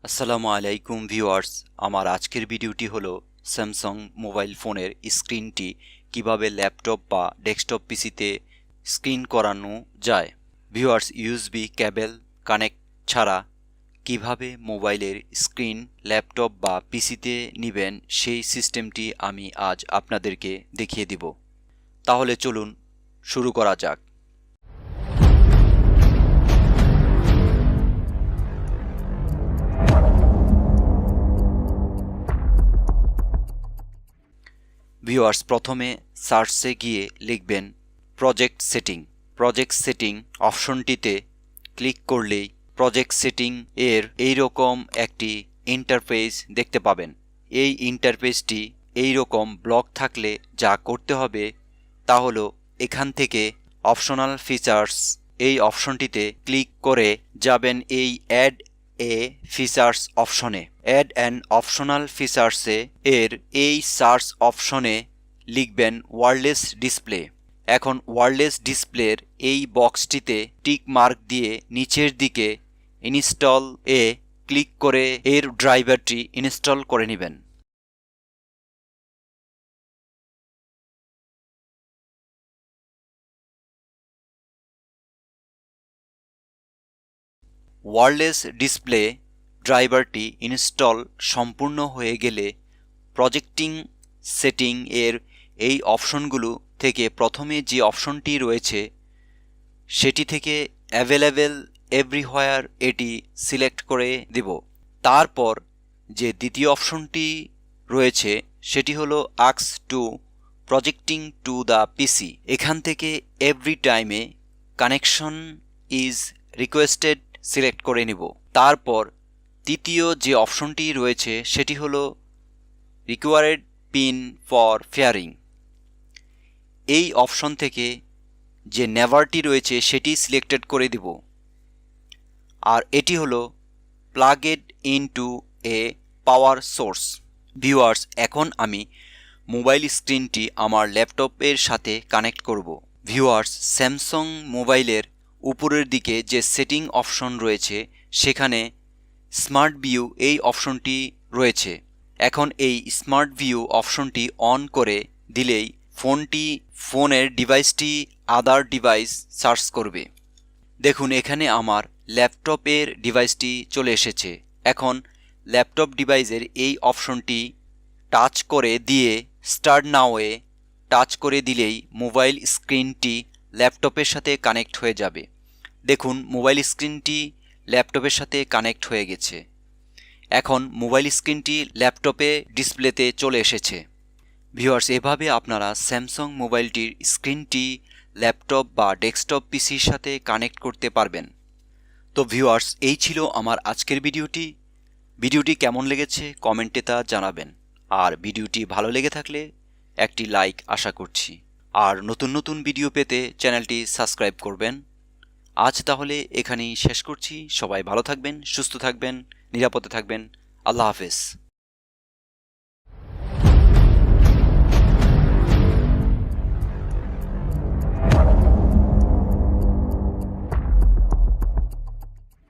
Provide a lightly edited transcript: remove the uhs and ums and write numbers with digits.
আসসালামু আলাইকুম ভিউয়ার্স, আমার আজকের ভিডিওটি হলো স্যামসাং মোবাইল ফোনের স্ক্রিনটি কিভাবে ল্যাপটপ বা ডেস্কটপ পিসিতে স্ক্রিন করানো যায়। ভিউয়ার্স, ইউএসবি কেবল কানেক্ট ছাড়া কিভাবে মোবাইলের স্ক্রিন ল্যাপটপ বা পিসিতে নেবেন সেই সিস্টেমটি আমি আজ আপনাদেরকে দেখিয়ে দিব। তাহলে চলুন শুরু করা যাক। ভিউয়ার্স, প্রথমে সার্চে গিয়ে লিখবেন প্রজেক্ট সেটিং অপশনটিতে ক্লিক করলেই প্রজেক্ট সেটিং এর এইরকম একটি ইন্টারফেস দেখতে পাবেন। এই ইন্টারফেসটি এইরকম ব্লক থাকলে যা করতে হবে তা হলো এখান থেকে অপশনাল ফিচার্স এই অপশনটিতে ক্লিক করে যাবেন এই অ্যাড এ ফিচার্স অপশনে। অ্যাড অ্যান অপশনাল ফিচার্সে এর এই সার্চ অপশনে লিখবেন ওয়্যারলেস ডিসপ্লে। এখন ওয়্যারলেস ডিসপ্লের এই বক্সটিতে টিক মার্ক দিয়ে নিচের দিকে ইনস্টল এ ক্লিক করে এর ড্রাইভারটি ইনস্টল করে নেবেন। ওয়্যারলেস ডিসপ্লে ড্রাইভারটি ইনস্টল সম্পূর্ণ হয়ে গেলে প্রজেক্টিং সেটিং এর এই অপশনগুলো থেকে প্রথমে যে অপশনটি রয়েছে সেটি থেকে অ্যাভেলেবেল এভরিহোয়ার এটি সিলেক্ট করে দেব। তারপর যে দ্বিতীয় অপশনটি রয়েছে সেটি হলো ask two projecting to the পিসি। এখান থেকে এভরি টাইমে কানেকশন ইজ রিকোয়েস্টেড সিলেক্ট করে নিব। তারপর তৃতীয় যে অপশনটি রয়েছে সেটি হলো রিকোয়ার্ড পিন ফর পেয়ারিং। এই অপশন থেকে যে নেভারটি রয়েছে সেটি সিলেক্টেড করে দিব। আর এটি হলো plugged into a power source. Viewers, এখন আমি মোবাইল স্ক্রিনটি আমার ল্যাপটপের সাথে কানেক্ট করব। ভিউয়ার্স, স্যামসাং মোবাইলের উপরের দিকে যে সেটিং অপশন রয়েছে সেখানে স্মার্ট ভিউ এই অপশনটি রয়েছে। এখন এই স্মার্ট ভিউ অপশনটি অন করে দিলেই ফোনের ডিভাইসটি আদার ডিভাইস সার্চ করবে। দেখুন, এখানে আমার ল্যাপটপের ডিভাইসটি চলে এসেছে। এখন ল্যাপটপ ডিভাইসের এই অপশনটি টাচ করে দিয়ে স্টার্ট নাওয়ে টাচ করে দিলেই মোবাইল স্ক্রিনটি ল্যাপটপের সাথে কানেক্ট হয়ে যাবে। দেখুন, মোবাইল স্ক্রিনটি ল্যাপটপের সাথে কানেক্ট হয়ে গেছে। এখন মোবাইল স্ক্রিনটি ল্যাপটপে ডিসপ্লেতে চলে এসেছে। ভিউয়ার্স, এভাবে আপনারা স্যামসাং মোবাইলটির স্ক্রিনটি ল্যাপটপ বা ডেস্কটপ পিসির সাথে কানেক্ট করতে পারবেন। তো ভিউয়ার্স, এই ছিল আমার আজকের ভিডিওটি কেমন লেগেছে কমেন্টে তা জানাবেন। আর ভিডিওটি ভালো লেগে থাকলে একটি লাইক আশা করছি। আর নতুন নতুন ভিডিও পেতে চ্যানেলটি সাবস্ক্রাইব করবেন। আজ তাহলে এখানেই শেষ করছি। সবাই ভালো থাকবেন, সুস্থ থাকবেন, নিরাপদে থাকবেন। আল্লাহ হাফেজ।